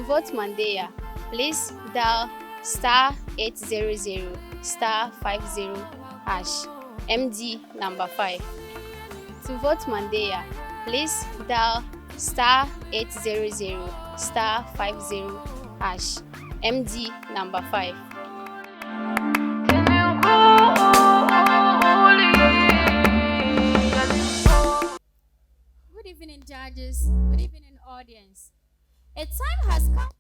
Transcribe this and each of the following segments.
vote Mandela, please dial star 800 star 50 hash MD number 5. To vote Mandela, please dial star 800 star 50 hash MD number 5. Good evening, judges. Good evening, audience. A time has come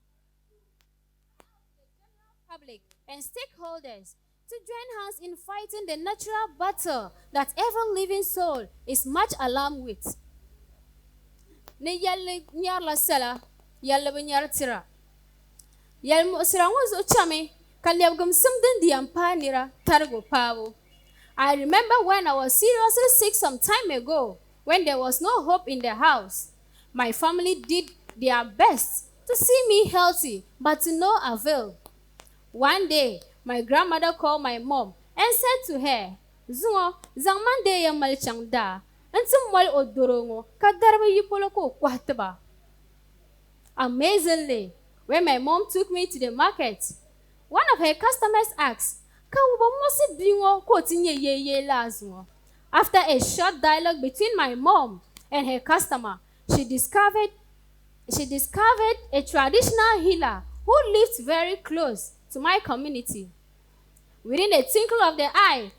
for the general public and stakeholders to join hands in fighting the natural battle that every living soul is much alarmed with. Ne yalla nyar la sala yalla ba nyar tira yal mo sira ngo chame kalyabgum sumdin di ampanira targo pavo. I remember when I was seriously sick some time ago, when there was no hope in the house. My family did their best to see me healthy, but to no avail. One day, my grandmother called my mom and said to her, Zungo, zangmande ya malchang da, antum mal odorongo, kadarba yipoloko kwataba. Amazingly, when my mom took me to the market, one of her customers asked, after a short dialogue between my mom and her customer, she discovered a traditional healer who lived very close to my community. Within a twinkle of the eye,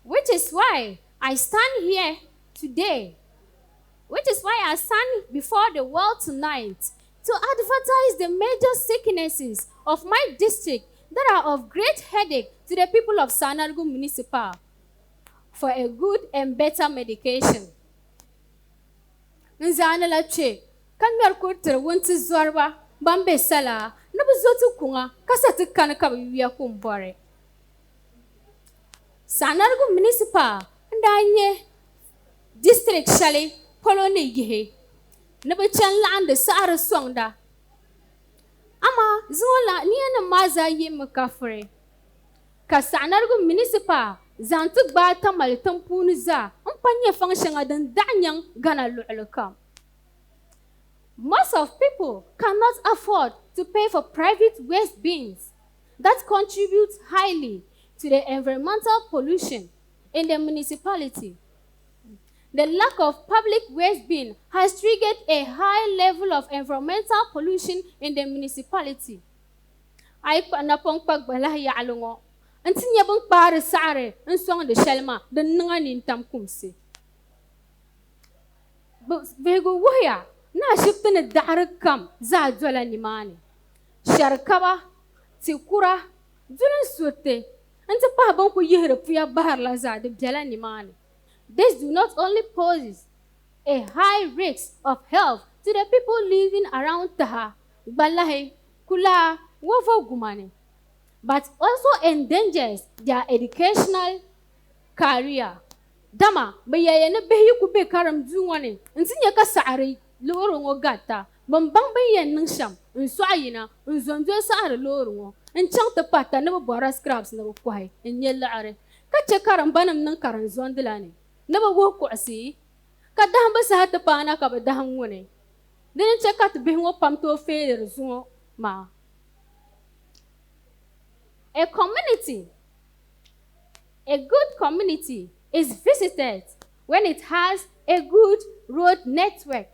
which is why I stand here today. Which is why I stand before the world tonight to advertise the major sicknesses of my district that are of great headache to the people of Sanargu Municipal for a good and better medication. Nzana la che, kan mer ko ter wonti zorba, bambe sala, na buzotu kunga, kasatu kanaka wiya kumbore. Sanargu Municipal, ndanye district shale Polone yehe, never chan land the Sara Swangda. Ama Zola niana maza ye mukafre. Kasanargo municipal, Zantuk bata malitampuniza, umpanya function adan danyang gana lukam. Most of people cannot afford to pay for private waste bins that contribute highly to the environmental pollution in the municipality. The lack of public waste bin has triggered a high level of environmental pollution in the municipality. Ay panapong pagbala ya alungo. Antinya bang para sare nsong de shelma de nanganin tam kumsi. Vego waya na shifta na darakam za dwala nimani. Sharkaba tikura dulan sote. Anta pa bang ko yehre puya bahar la za de dwala nimani. This do not only pose a high risk of health to the people living around Taha, Balahe, Kula, Wavo Gumane, but also endangers their educational career. Dama, bayayana behi kube karam zuwane, nsinya kasari, lorongo gata, bambang bayan nangsham, nswayina, nzonzo sari lorongo, nchang tapata na bora scraps na bukwai, nyella are, kache karam banam nang karan zondilane. Never walk or see. Kadamba Sahata Pana Kabadam Wone. Then check out the Bingo Pamto Failure Zuo Ma. A good community is visited when it has a good road network.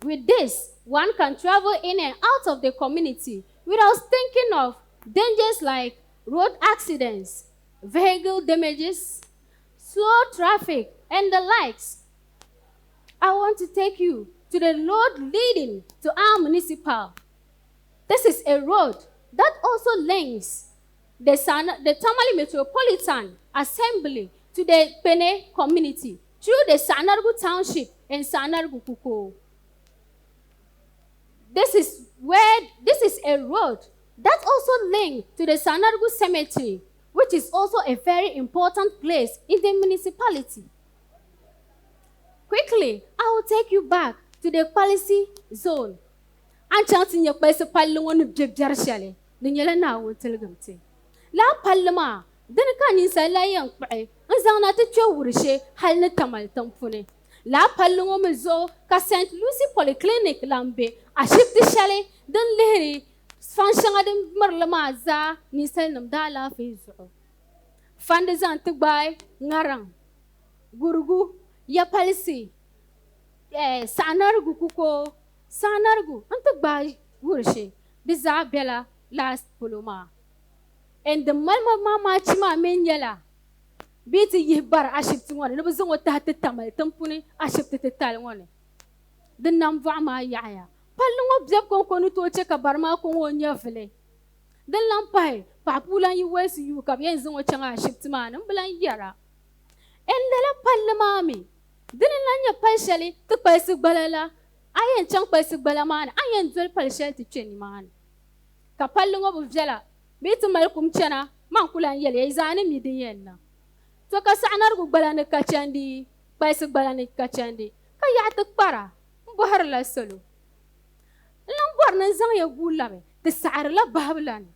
With this, one can travel in and out of the community without thinking of dangers like road accidents, vehicle damages, slow traffic, and the likes. I want to take you to the road leading to our municipal. This is a road that also links the Tamale Metropolitan Assembly to the Pene community through the Sanargu Township and Sanargu Kuko. This is a road that also links to the Sanargu Cemetery, which is also a very important place in the municipality. Quickly, I will take you back to the policy zone. And chanting your place of Palomon of Jebjarshale, the Yelena will tell them. La Palama, then can you say, Lion, zaŋ na ti kpe wurishe hali ni tamal tiŋpuni. La palli ŋɔ mi zuɣu ka St. Lucy Polyclinic lan be ashibiti shɛli din lihiri faŋ shɛŋa din mirili maa zaa ninsalinima daa laafee zuɣu. Fandi zaŋ ti gbaai ŋariŋ, gurigu, yapalisi, saɣinarigu kuko, saɣinarigu n-ti gbaai wurishe di zaa bela last polo maa. And din malima mamaachi maa mi nyɛla bii ti yihi bari ashibiti ŋɔ ni bi zaŋ o tahi ti tamali tiŋpuni ashibiti titali ŋɔ ni. Di nambɔɣu maa yaɣaya. Palli ŋɔ bɛbi konko ni tooi che ka bari maa ko ŋɔ nyɛ vili. Din lan pahi paɣa puu lan yi walisi yuu ka bi yɛn zaŋ o chaŋ ashibiti maa ni n bi lan yɛra. En lala palli maa mi dini lan nyɛ pali shɛli ti kpalisi gbala la a yɛn chaŋ kpalisi gbala maa ni a yɛn doli pali shɛli ti kpe nimaani. Ka palli ŋɔ bi viɛla bii ti mali kum chana man ku lan yɛli ya zaa ni mi din yɛn niŋ. To ka saɣinarigu gbala ni ka chandi kpalisi gbala ni ka chandi ka yaɣi ti kpara n bɔhiri la salo. N lan bɔri ni n zaŋ ya guu labi ti saɣiri la bahibu la ni.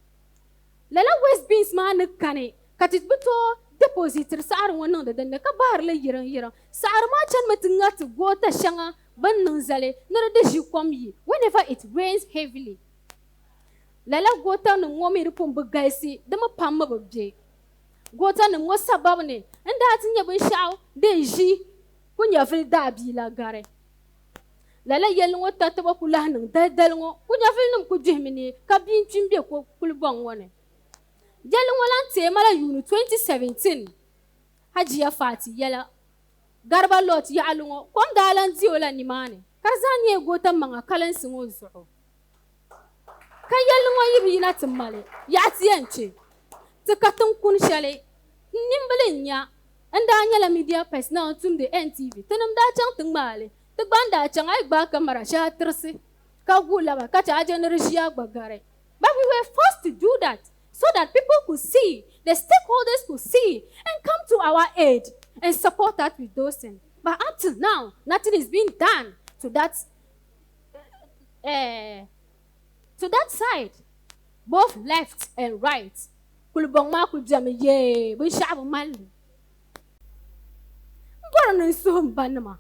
Lala West Beans maa ni kani ka ti bi tooi depositiri saɣiri ŋɔ niŋdi dinni ka bahiri li yiriŋ yiriŋ. Saɣiri maa chanimi ti ŋati goota shɛŋa bin niŋ zali ni di ʒi kom yi whenever it rains heavily. Lala goota nim ŋɔ mi di pun bi galisi di mi pam mi bi be. Goota nim ŋɔ sababu ni n daa ti nyɛ binshɛɣu din ʒi ku nyɛ vili daabii la gari. Lala yɛli ŋɔ tatiba ku lahi niŋ daldali ŋɔ ku nyɛ vili nim ku duhimi ni ka bia kpim be kulibɔŋ ŋɔ ni. Jɛli ŋɔ lan teei mala yuuni 2017 Hajiya Fati yɛla Garba Lot yaɣali ŋɔ kom daa lan di o la nimaani ka di zaa nyɛla goota maŋa kalinsi ŋɔ zuɣu. Ka yɛli ŋɔ yi bi yina ti mali yaɣa ti yɛn che ti ka tiŋkuni shɛli nimbili n nya n daa nyɛla media personnel tumdi NTV ti nim daa chaŋ ti ŋmaali ti gba n daa chaŋ a yi gbaai kamara shɛli a tirisi ka guu laba ka che a je ni di ʒiya gba gari. But we were forced to do that so that people could see, the stakeholders could see and come to our aid and support us with those things. But up till now, nothing is being done to that side, both left and right. Kulubong ma ku jami ye, bin sha'bu malli. Mbora ni suhum banima.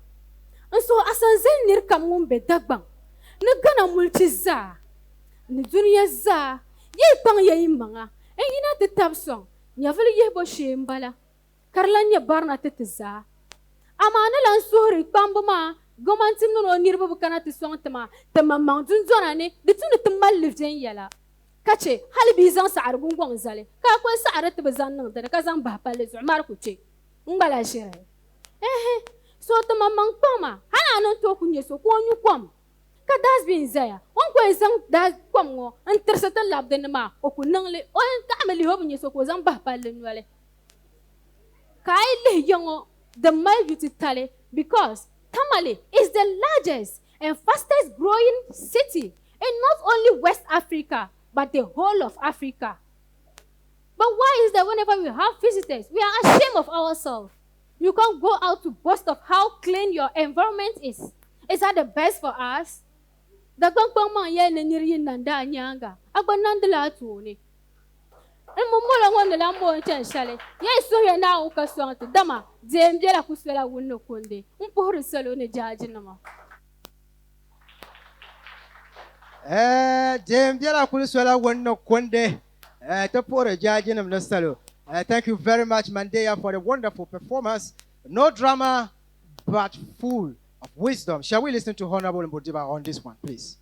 Nso asan zen nir kam ngumbe dagbang. Ni gana multi za. Ni dunia za. Ye pang ye imanga. En yina ti tab song. Nyavili ye bo she mbala. Karlan ye barna ti za. Ama lan suhri kpambu ma. Gomantim no nirba bukana ti song tama. Tama mang dunzona ni. Ditunu timal livjen yala. Kache hali bi zaŋ saɣiri gungɔŋ zali ka kuli saɣiri ti bi zaŋ niŋ dini ka zaŋ bahi palli zuɣu mari ku che n gbala ʒiri so ti ma maŋ kpaŋ ma hali a niŋ tooi ku nyɛ so ko o nyu kom ka dasbin zaya o ni kuli zaŋ kom ŋɔ n tirisi ti labi dini maa o ku niŋli o yɛn taɣami lihi o bi nyɛ so ka o zaŋ bahi palli noli ka a yi lihi ya ŋɔ di mali yu titali because Tamale is the largest and fastest growing city in not only West Africa but the whole of Africa. But why is that whenever we have visitors, we are ashamed of ourselves? You can't go out to boast of how clean your environment is. Is that the best for us? The Gongpong ye niri nanda nyanga. Abanandala tuni. And Momola won the Lambo and Chanshale. Yes, so here now Ukaswant, Dama, Zemjela Kuswela Wuno Kunde, Umpur Salone Jajinama. Jembiala kuliswela wonno konde topore jajinam nasalo. Thank you very much Mandea for the wonderful performance. No drama but full of wisdom. Shall we listen to Honorable Mbodiba on this one, please?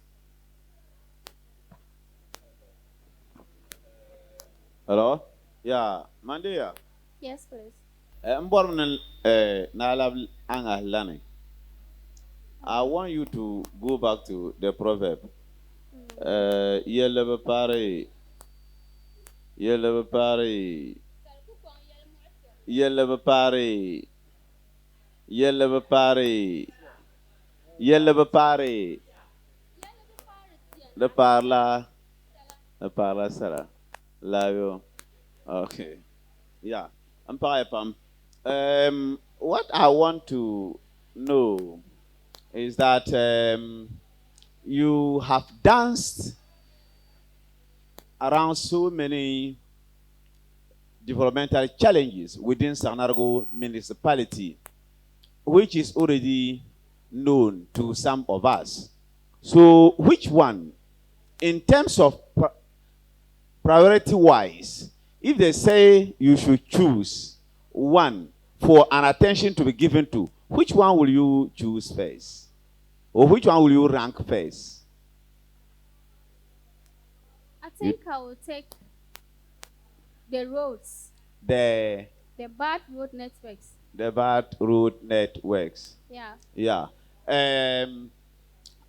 Hello? Yeah, Mandea. Yes, please. Mborman nalab anga lane. I want you to go back to the proverb. Yellow pare, yellow pare, yellow pare, yellow pare, yellow pare. The parla sara. Lavio. Okay. Yeah. I'm Pam. What I want to know is that you have danced around so many developmental challenges within Sanargo municipality, which is already known to some of us. So, which one, in terms of priority wise, if they say you should choose one for an attention to be given to, which one will you choose first? Or which one will you rank first? I think I will take the roads, The bad road networks. bad road networks. Yeah. Yeah.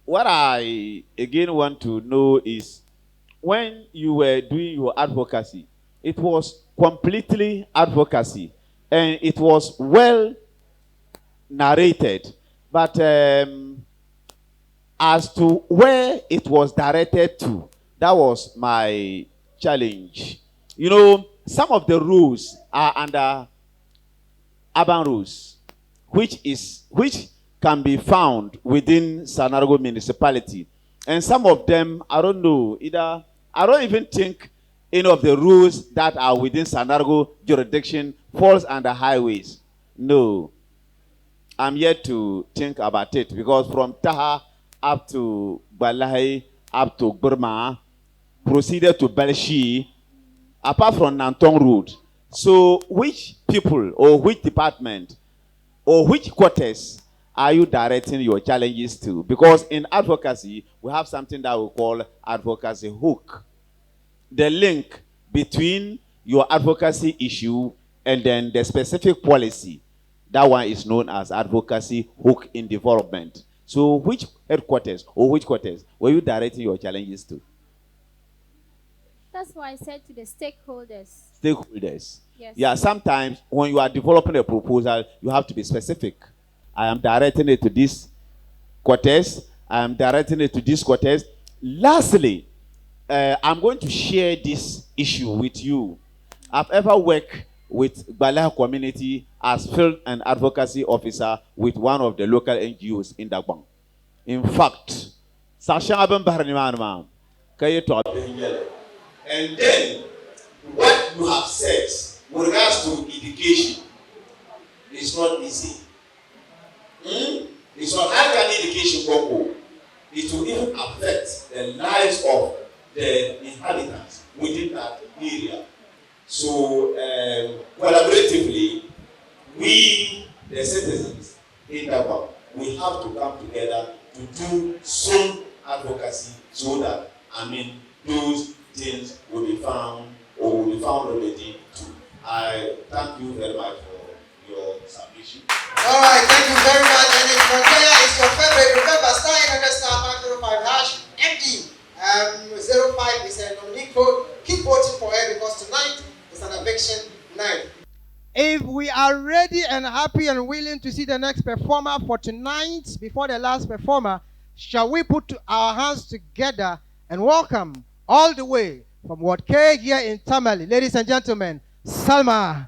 What I again want to know is, when you were doing your advocacy, it was completely advocacy and it was well narrated. But as to where it was directed to, that was my challenge. You know, some of the rules are under urban rules, which can be found within Sanargo municipality. And some of them, I don't know, either I don't even think any of the rules that are within Sanargo jurisdiction falls under highways. No. I'm yet to think about it, because from Taha up to Balai, up to Burma, proceeded to Belshi, apart from Nantong Road. So which people or which department or which quarters are you directing your challenges to? Because in advocacy, we have something that we call advocacy hook. The link between your advocacy issue and then the specific policy. That one is known as advocacy hook in development. So which headquarters or which quarters were you directing your challenges to? That's why I said to the stakeholders. Stakeholders. Yes. Yeah, sometimes when you are developing a proposal, you have to be specific. I am directing it to this quarters. I am directing it to this quarters. Lastly, I'm going to share this issue with you. I've ever worked with Balai community as field and advocacy officer with one of the local NGOs in Dagbang. In fact, and then what you have said with regards to education is not easy. It's not how can education go. It will even affect the lives of the inhabitants within that area. So, collaboratively, we, the citizens in Damba, we have to come together to do some advocacy so that, those things will be found or will be found already too. I thank you very much for your submission. All right, thank you very much. And if Mandela is your favorite, remember *505# MD. 05 is a nominee code. Keep voting for her, because tonight is an eviction night. If we are ready and happy and willing to see the next performer for tonight, before the last performer, shall we put our hands together and welcome all the way from Ward K here in Tamale, ladies and gentlemen, Salma.